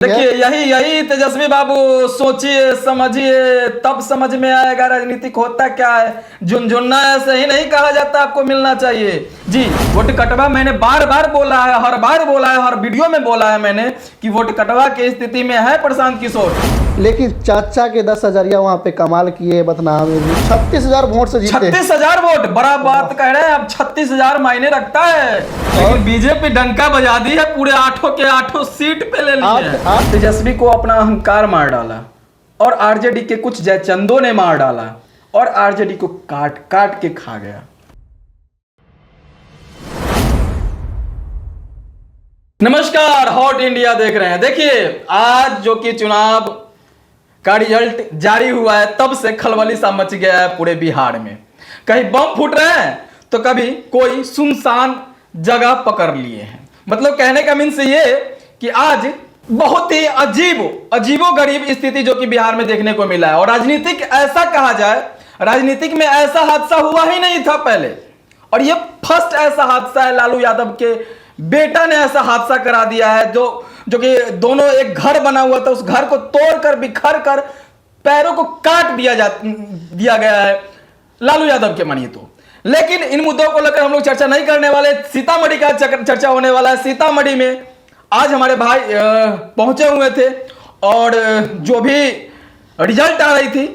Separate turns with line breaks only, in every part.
देखिए यही यही तेजस्वी बाबू, सोचिए समझिए तब समझ में आएगा राजनीतिक होता क्या है। झुनझुनना ऐसे ही नहीं कहा जाता, आपको मिलना चाहिए जी। वोट कटवा मैंने बार बार बोला है, हर बार बोला है, हर वीडियो में बोला है मैंने कि वोट कटवा की स्थिति में है प्रशांत किशोर।
लेकिन चाचा के 10,000 वहाँ पे कमाल किए बदनाम 36,000 वोट से जीते।
36,000 वोट बड़ा बात कह रहे हैं। अब 36,000 मायने रखता है, लेकिन बीजेपी डंका बजा दी है, पूरे 8 के 8 सीट पे ले ली है। तेजस्वी को अपना अहंकार मार डाला और आरजेडी के कुछ जयचंदों ने मार डाला और आरजेडी को काट काट के खा गया। नमस्कार, हॉट इंडिया देख रहे हैं। देखिए आज जो कि चुनाव का रिजल्ट जारी हुआ है, तब से खलबली सा मच गया है पूरे बिहार में। कहीं बम फूट रहे हैं तो कभी कोई सुनसान जगह पकड़ लिए हैं। मतलब कहने का मीन्स ये कि आज बहुत ही अजीबो गरीब स्थिति जो कि बिहार में देखने को मिला है। और राजनीतिक ऐसा कहा जाए, राजनीतिक में ऐसा हादसा हुआ ही नहीं था पहले, और ये फर्स्ट ऐसा हादसा है। लालू यादव के बेटा ने ऐसा हादसा करा दिया है जो कि दोनों एक घर बना हुआ था, उस घर को तोड़कर बिखर कर पैरों को काट दिया गया है लालू यादव के मानिए तो। लेकिन इन मुद्दों को लेकर हम लोग चर्चा नहीं करने वाले। सीतामढ़ी का चर्चा होने वाला है। सीतामढ़ी में आज हमारे भाई पहुंचे हुए थे और जो भी रिजल्ट आ रही थी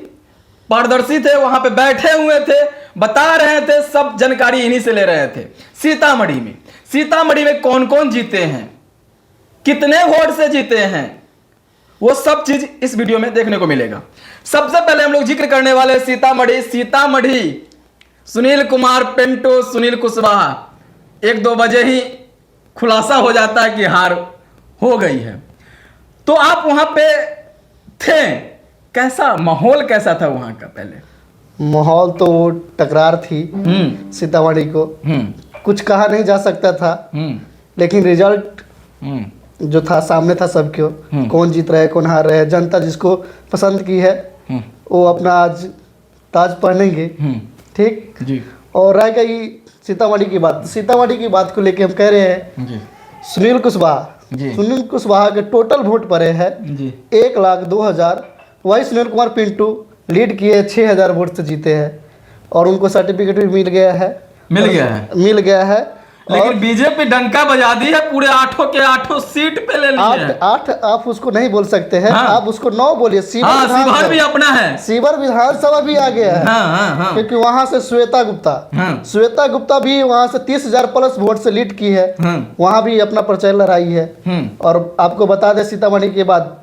पारदर्शी थे, वहां पे बैठे हुए थे, बता रहे थे, सब जानकारी इन्हीं से ले रहे थे। सीतामढ़ी में कौन कौन जीते हैं, कितने वोट से जीते हैं, वो सब चीज इस वीडियो में देखने को मिलेगा। सबसे पहले हम लोग जिक्र करने वाले सीतामढ़ी सुनील कुमार पिंटू, सुनील कुशवाहा 1-2 बजे ही खुलासा हो जाता है कि हार हो गई है। तो आप वहां पे थे, कैसा माहौल कैसा था वहां का? पहले
माहौल तो टकरार थी सीतामढ़ी को, कुछ कहा नहीं जा सकता था। लेकिन रिजल्ट जो था सामने था सबके, कौन जीत रहा है कौन हार रहा है। जनता जिसको पसंद की है वो अपना आज ताज पहनेंगे, ठीक
जी। और
रह गई सीतामढ़ी की बात को लेके हम कह रहे हैं
जी।
सुनील कुशवाहा के टोटल वोट पड़े हैं 1,02,000। वही सुनील कुमार पिंटू लीड किए 6,000 वोट से जीते हैं और उनको सर्टिफिकेट भी मिल गया है।
लेकिन बीजेपी डंका बजा दी है, पूरे 8 के 8 सीट पे ले ली है।
8 आप उसको नहीं बोल सकते हैं। हाँ। आप उसको 9 बोलिए।
सीवर भी अपना है,
सीवर विधानसभा भी आ गया है।
हाँ।
क्योंकि वहां से श्वेता गुप्ता भी वहां से 30,000 प्लस वोट से लीड की है। वहां भी अपना परिचय लड़ाई है। और आपको बता दें सीतामढ़ी के बाद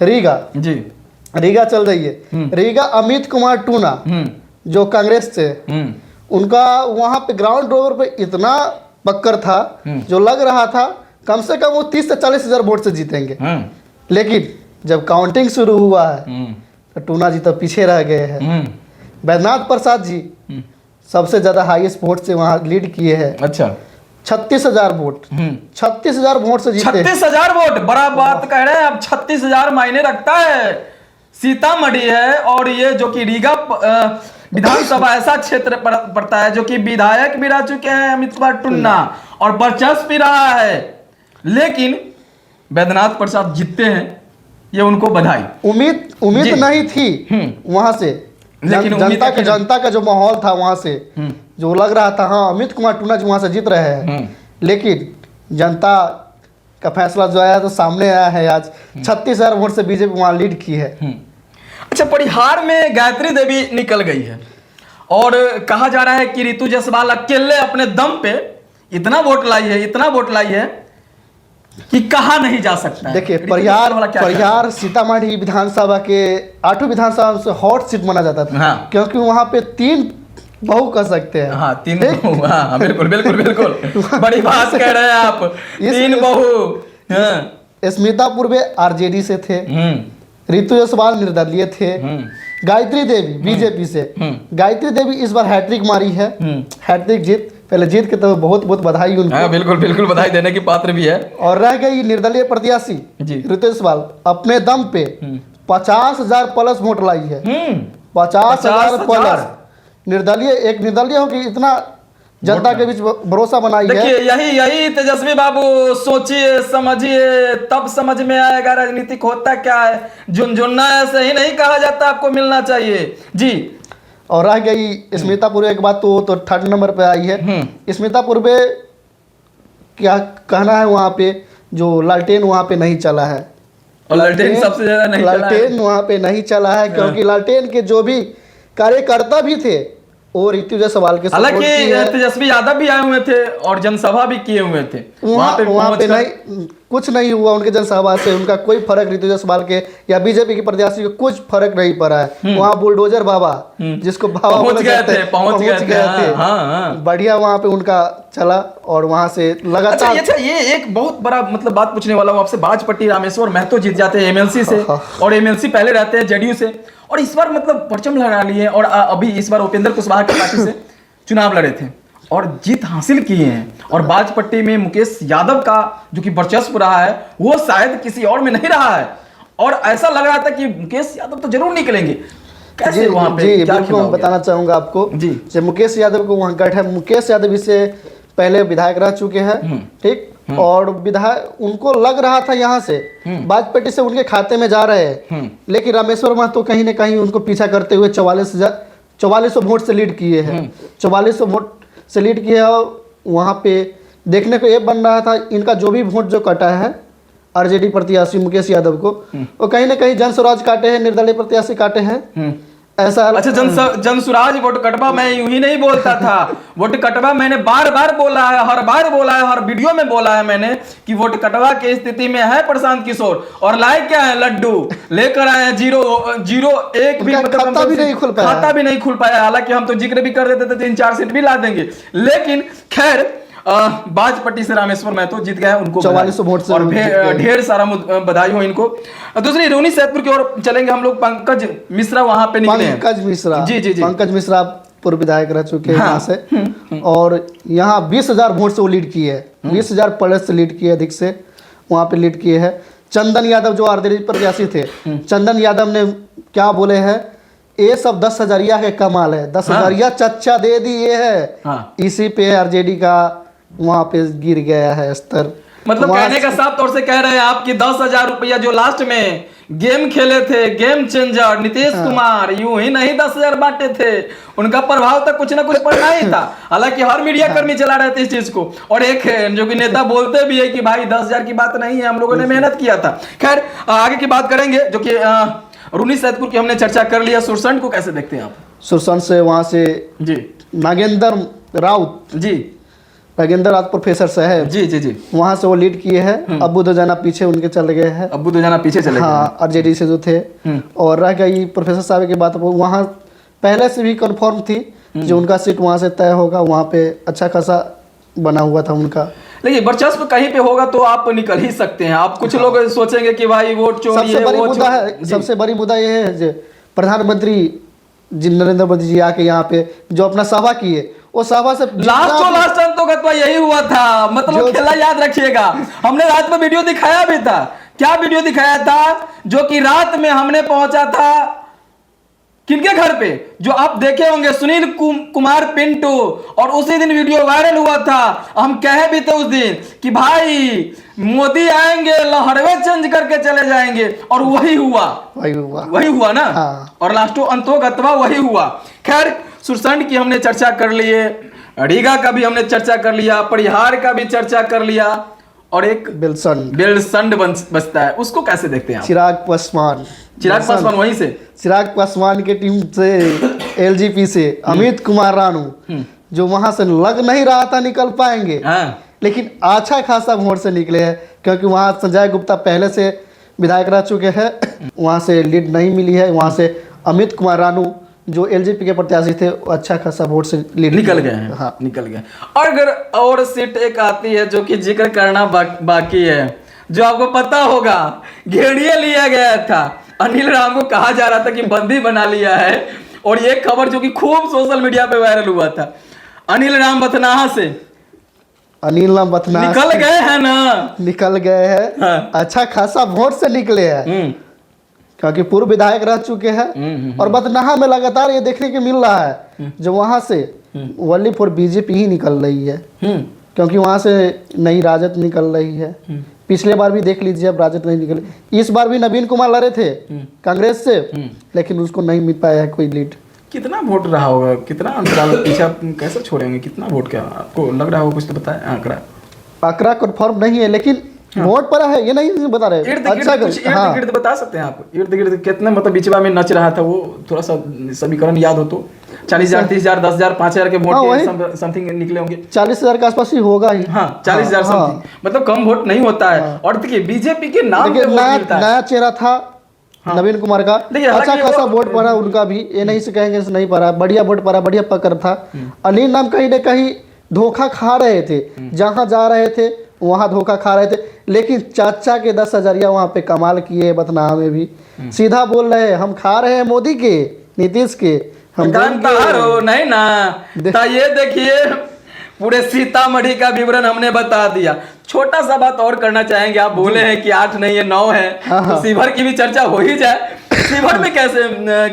रीगा चल रही है। रीगा अमित कुमार टूना जो कांग्रेस से, उनका वहां पे ग्राउंड लेवल पे इतना पक्कर था जो लग रहा था कम से कम वो 30 से 40,000 वोट से जीतेंगे। लेकिन जब काउंटिंग शुरू हुआ है तो टूना जी तो पीछे रह गए हैं। बैद्यनाथ प्रसाद जी सबसे ज्यादा हाईएस्ट वोट से वहां लीड किए हैं।
अच्छा,
36,000 वोट 36,000 वोट से जीते।
36,000 वोट बड़ा बात कह रहे हैं। अब 36,000 मायने रखता है। सीतामढ़ी है और ये जो कि रीगा विधानसभा ऐसा क्षेत्र पड़ता है जो कि विधायक भी रह चुके हैं अमित कुमार टुन्ना और वर्चस्व भी रहा है। लेकिन बैद्यनाथ प्रसाद जीतते हैं, ये उनको बधाई।
उम्मीद नहीं थी वहां से, लेकिन जनता का जो माहौल था वहां से जो लग रहा था हाँ अमित कुमार टुन्ना वहां से जीत रहे हैं। लेकिन जनता का फैसला जो आया तो सामने आया है। आज 36,000 वोट से बीजेपी वहां लीड की है।
अच्छा, परिहार में गायत्री देवी निकल गई है और कहा जा रहा है कि रितु जायसवाल अकेले अपने दम पे इतना वोट लाई है कि कहा नहीं जा सकता।
देखिए परिहार सीतामढ़ी विधानसभा के 8 विधानसभा से हॉट सीट माना जाता था। हाँ। क्योंकि वहां पे 3 बहू कह सकते हैं।
हाँ, 3 बहू। हाँ, बिल्कुल बड़ी बात कह रहे हैं आप। 3 बहू।
स्मितापुर में आरजेडी से थे, रितु जायसवाल निर्दलीय थे, गायत्री देवी बीजेपी से। गायत्री देवी इस बार हैट्रिक मारी है। हैट्रिक जीत के तो बहुत बधाई उनको।
हाँ, बिल्कुल बधाई देने की पात्र भी है। और
रह गई निर्दलीय प्रत्याशी रितु जायसवाल अपने दम पे 50,000 प्लस वोट लाई है। 50,000 प्लस। निर्दलीय हो कि इतना जनता के बीच भरोसा बनाई है।
देखिए यही तेजस्वी बाबू, सोचिए समझिए तब समझ में आएगा राजनीतिक होता क्या है। झुनझुनना ऐसे ही नहीं कहा जाता, आपको मिलना चाहिए जी।
और रह गई स्मिता पूर्वे की बात, तो थर्ड नंबर पे आई है। स्मिता पूर्वे क्या कहना है, वहाँ पे जो लालटेन वहाँ पे नहीं चला है,
और लालटेन सबसे ज्यादा नहीं चला है।
लालटेन वहाँ पे नहीं चला है क्योंकि लालटेन के जो भी कार्यकर्ता भी थे वो ऋतुजा सवाल के
हालांकि तेजस्वी यादव भी आए हुए थे और जनसभा भी किए हुए थे,
वहाँ पे नहीं, कुछ नहीं हुआ उनके जनसभा से, उनका कोई फर्क ऋतुजा सवाल के या बीजेपी के प्रत्याशी को कुछ फर्क नहीं पड़ा है। वहाँ बुलडोजर बाबा, जिसको बाबा
पहुंच गए थे।
बढ़िया वहाँ पे उनका चला और वहाँ से लगातार।
अच्छा ये एक बहुत बड़ा मतलब बात पूछने वाला हूँ आपसे। बाजपट्टी रामेश्वर महतो जीत जाते हैं एमएलसी से, और एमएलसी पहले रहते हैं जेडीयू से, और इस बार मतलब परचम लगा लिए, और अभी इस बार उपेंद्र कुशवाहा की पार्टी से चुनाव लड़े थे और जीत हासिल किए हैं। और बाजपट्टी में मुकेश यादव का जो कि वर्चस्व रहा है वो शायद किसी और में नहीं रहा है, और ऐसा लग रहा था कि मुकेश यादव तो जरूर निकलेंगे। कैसे वहां पे क्या
बिल्कुल मैं बताना चाहूंगा आपको जी। जब मुकेश यादव को वहां गठ है, मुकेश यादव इससे पहले विधायक रह चुके हैं, ठीक, और विधायक उनको लग रहा था यहाँ से बाजपेटी से उनके खाते में जा रहे हैं, लेकिन रामेश्वर महतो कहीं ना कहीं उनको पीछा करते हुए 4400 वोट से लीड किए हैं। 4400 वोट से लीड किए हैं। वहाँ पे देखने को ये बन रहा था इनका जो भी वोट जो कटा है आरजेडी प्रत्याशी मुकेश यादव को, वो कहीं ना कहीं जन स्वराज काटे हैं, निर्दलीय प्रत्याशी काटे हैं, ऐसा।
अच्छा, जन स्वराज वोट कटवा मैं यूं ही नहीं बोलता था। वोट कटवा मैंने बार बार बोला है, हर बार बोला है, हर वीडियो में बोला है मैंने कि वोट कटवा की स्थिति में है प्रशांत किशोर, और लाए क्या है लड्डू लेकर आए हैं, जीरो एक भी मतलब खाता भी नहीं खुल पाया। हालांकि हम तो जिक्र भी कर देते थे 3-4 सीट भी ला देंगे, लेकिन खैर बाजपट्टी से रामेश्वर महतो जीत गए, उनको 4400 वोट से, और ढेर सारा बधाई हो इनको। दूसरी रोनी सैदपुर की ओर चलेंगे हम लोग। पंकज मिश्रा वहां पे निकले हैं।
पंकज मिश्रा, जी पंकज मिश्रा पूर्व विधायक रह चुके हैं यहाँ से, और यहाँ 20,000 वोट से वो लीड किए है, 20,000 प्लस से लीड किए, अधिक से वहाँ पे लीड किए हैं। चंदन यादव जो आरजेडी प्रत्याशी थे, चंदन यादव ने क्या बोले हैं, ये सब 10,000 के कमाल है, 10,000 चच्चा दे दिए है, इसी पे आरजेडी का वहाँ पे गिर गया है स्तर।
मतलब कहने का साफ तौर से कह रहे हैं आप कि 10,000 रुपया जो लास्ट में गेम खेले थे, गेम चेंजर नीतीश कुमार, यूं ही नहीं 10,000 बांटे थे, उनका प्रभाव तक कुछ ना कुछ पड़ना ही था। हालांकि हर मीडिया कर्मी चला रहे थे इस चीज को, और एक जो कि नेता बोलते भी है कि भाई 10,000 की बात नहीं है, हम लोगों ने मेहनत किया था। खैर आगे की बात करेंगे, जो कि रूनी सैदपुर की हमने चर्चा कर लिया। सुरसंड को कैसे देखते हैं आप?
सुरसंड से वहां से
जी
नागेंद्र राउत,
जी
नागेंद्र राउत प्रोफेसर साहब, जी वहां से वो लीड किए हैं। अब्बू दोजाना पीछे उनके चल गए हैं,
अब्बू दोजाना पीछे चले गए,
हाँ आरजेडी से जो थे। और रह गई प्रोफेसर साहब की बात, वहाँ पहले से भी कंफर्म थी जो उनका सीट वहाँ से तय होगा, वहाँ पे अच्छा खासा बना हुआ था उनका।
लेकिन वर्चस्व कहीं पे होगा तो आप निकल ही सकते हैं। आप कुछ लोग सोचेंगे कि भाई वोट चोरी है,
सबसे बड़ी मुद्दा ये है जो प्रधानमंत्री जी नरेंद्र मोदी जी आके यहाँ पे जो अपना सभा किए, वो सभा से
लास्ट अंतोगत्वा यही हुआ था। मतलब खेला याद रखिएगा, हमने रात में वीडियो दिखाया भी था। क्या वीडियो दिखाया था? जो कि रात में हमने पहुंचा था किनके घर पे, जो आप देखे होंगे, सुनील कुमार पिंटू, और उसी दिन वीडियो वायरल हुआ था। हम कहे भी थे उस दिन कि भाई मोदी आएंगे लहरवे चेंज करके चले जाएंगे, और वही हुआ ना। हाँ। और लास्टो अंतोगत्वा वही हुआ। खैर सुरसंड की हमने चर्चा कर ली है, रीगा का भी हमने चर्चा कर लिया, परिहार का भी चर्चा कर लिया, और एक बेलसंड बचता है, उसको कैसे देखते हैं आप?
चिराग पासवान
वहीं से,
चिराग पासवान की टीम से, एलजेपी से अमित कुमार रानू, जो वहां से लग नहीं रहा था निकल पाएंगे, लेकिन अच्छा खासा वोट से निकले हैं, क्योंकि वहां संजय गुप्ता पहले से विधायक रह चुके हैं, वहां से लीड नहीं मिली है। वहां से अमित कुमार रानू जो एलजेपी के प्रत्याशी थे, अच्छा खासा वोट से लीड
निकल गए हैं। हाँ निकल गए। और अगर और सीट एक आती है जो कि जिक्र करना बाकी है, जो आपको पता होगा, घेड़िया लिया गया था, अनिल राम को कहा जा रहा था कि बंदी बना लिया है, और ये खबर जो कि खूब सोशल मीडिया पे वायरल हुआ था, अनिल राम बथनाहा से निकल गए हैं ना, निकल गए हैं। हाँ।
अच्छा खासा वोट से निकले हैं, क्योंकि पूर्व विधायक रह चुके हैं, और बथनाहा में लगातार ये देखने को मिल रहा है जो वहां से ओनली फॉर बीजेपी ही निकल रही है, क्योंकि वहाँ से नई राजद निकल रही है। पिछले बार भी देख लीजिए, अब राजद नहीं निकले। इस बार भी नवीन कुमार लड़े थे कांग्रेस से, लेकिन उसको नहीं मिल पाया है कोई लीड।
कितना वोट रहा होगा, कितना अंतराल पीछा कैसे छोड़ेंगे, कितना वोट, क्या आपको लग रहा होगा, कुछ तो बताएं आंकड़ा।
आंकड़ा कन्फर्म नहीं है, लेकिन वोट पड़ा है ये नहीं बता रहे।
इर्द गिर्द बता सकते हैं आप, इर्द गिर्द कितने, मतलब बीचवा में नच रहा था वो, थोड़ा सा समीकरण याद हो तो 40,000, 30,000, 10,000, 5,000 के वोट समथिंग निकले होंगे।
40,000 के आसपास ही होगा ही।
हाँ 40,000 समथिंग, मतलब कम वोट नहीं होता है। और देखिए बीजेपी के नाम पे वोट मिलता है।
नया चेहरा था नवीन कुमार का, अच्छा खासा वोट पड़ा उनका भी, ये नहीं से कहेंगे नहीं पड़ा, बढ़िया वोट पड़ा, बढ़िया पकड़ था। अनिल नाम कहीं न कहीं धोखा खा रहे थे, जहां जा रहे थे वहां धोखा खा रहे थे, लेकिन चाचा के 10,000 वहां पे कमाल किए। बदनाम में भी सीधा बोल रहे हैं, हम खा रहे हैं मोदी के, नीतीश के, हम
नहीं ना। तो ये देखिए पूरे सीतामढ़ी का विवरण हमने बता दिया। छोटा सा बात और करना चाहेंगे, आप बोले हैं कि 8 नहीं है 9 है, तो शिवहर की भी चर्चा हो ही जाए। शिवहर में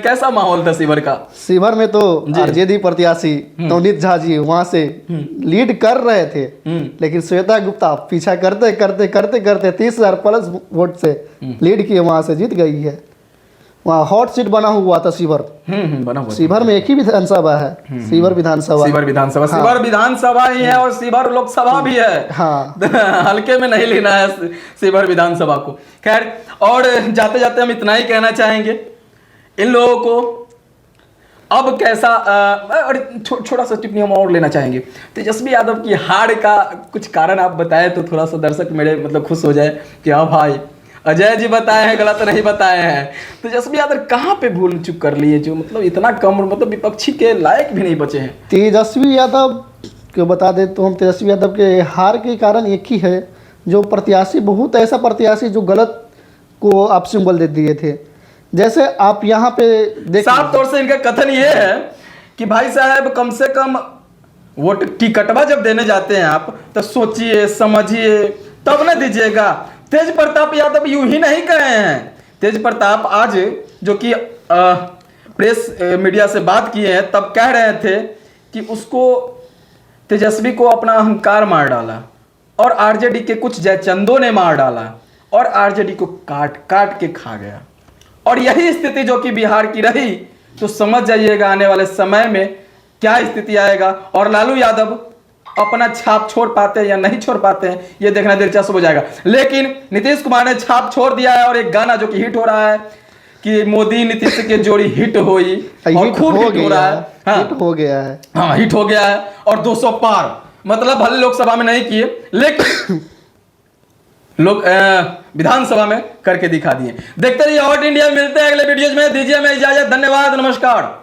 कैसा माहौल था शिवहर का? शिवहर
में तो आरजेडी प्रत्याशी नवनीत झा जी वहां से लीड कर रहे थे, लेकिन श्वेता गुप्ता पीछा करते करते करते करते 30,000 प्लस वोट से लीड किए, वहां से जीत गई है। वहाँ हॉट सीट बना हुआ था शिवहर।
बना हुआ।
शिवहर में एक ही विधानसभा है, शिवहर विधानसभा।
शिवहर विधानसभा, शिवहर विधानसभा ही है और शिवहर लोकसभा भी है।
हाँ
हल्के में नहीं लेना है शिवहर विधानसभा को। खैर, और जाते जाते हम इतना ही कहना चाहेंगे इन लोगों को। अब कैसा छोटा सा टिप्पणी हम और लेना चाहेंगे। तेजस्वी यादव की हार का कुछ कारण आप बताएं तो थोड़ा सा दर्शक मेरे मतलब खुश हो जाए कि हाँ भाई अजय जी बताए हैं, गलत नहीं बताए हैं। तेजस्वी यादव कहाँ पे भूल चुक कर लिए, जो मतलब इतना कम, मतलब विपक्षी के लायक भी नहीं बचे हैं।
तेजस्वी यादव को बता दें तो हम तेजस्वी यादव के हार के कारण एक ही है, जो प्रत्याशी, बहुत ऐसा प्रत्याशी जो गलत को आप सिंबल दे दिए थे। जैसे आप यहाँ पे देख,
साफ तौर से इनका कथन ये है कि भाई साहब कम से कम वोट टिकटवा जब देने जाते हैं आप तो सोचिए समझिए तब न दीजिएगा। तेज प्रताप यादव यूं ही नहीं कहे हैं। तेज प्रताप आज जो कि प्रेस मीडिया से बात किए हैं तब कह रहे थे कि उसको तेजस्वी को अपना अहंकार मार डाला और आरजेडी के कुछ जयचंदों ने मार डाला और आरजेडी को काट काट के खा गया। और यही स्थिति जो कि बिहार की रही तो समझ जाइएगा आने वाले समय में क्या स्थिति आएगा और लालू यादव अपना छाप छोड़ पाते हैं या नहीं छोड़ पाते हैं ये देखना दिलचस्प हो जाएगा। लेकिन नीतीश कुमार ने छाप छोड़ दिया है और एक गाना जो कि हिट हो रहा है कि मोदी नीतीश के जोड़ी हिट हुई और खूब हिट हो रहा है। हाँ,
हिट हो गया है।
हाँ हिट हो गया है और 200 पार, मतलब भले लोकसभा में नहीं किए लेकिन लोग विधानसभा में करके दिखा दिए। देखते रहिए हॉट इंडिया, मिलते हैं अगले वीडियोज में। दीजिए हमें इजाजत, धन्यवाद, नमस्कार।